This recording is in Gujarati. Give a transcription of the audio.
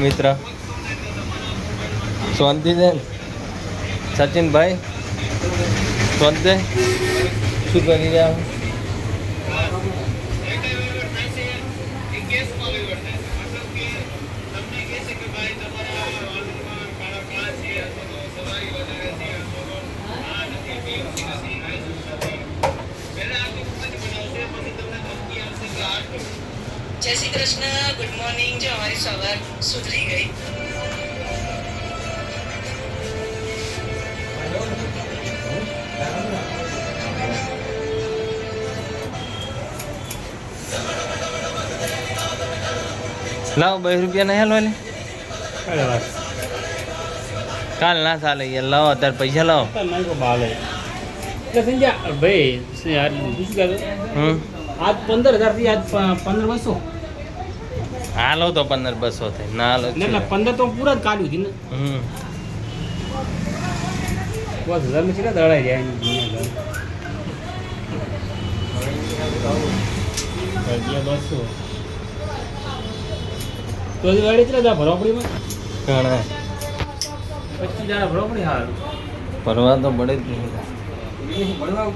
મિત્ર શાંતિ છે સચિનભાઈ શાંતિ શું કરી રહ્યા जय श्री कृष्ण गुड मॉर्निंग जो हमारी सवार सुधरी गई લાવો 2 રૂપિયા નહીં હાલો કાલ ના ચાલે યાર લાવો અત્યારે પૈસા લાવો भाई आज 15,000 थी आज 15,200 હાલો તો 15,200 થાય ના હાલો એટલે 15 તો પૂરા જ કાઢ્યું હતી ને બસ 1000 માં કેટલા દળાઈ જાય અગિયાર 200 તો જ વાડી કેટલા દા ભરોપડીમાં ઘણા 25 જણા ભરોપડી હાલ ભરવા તો પડે જ નહીં ભરવા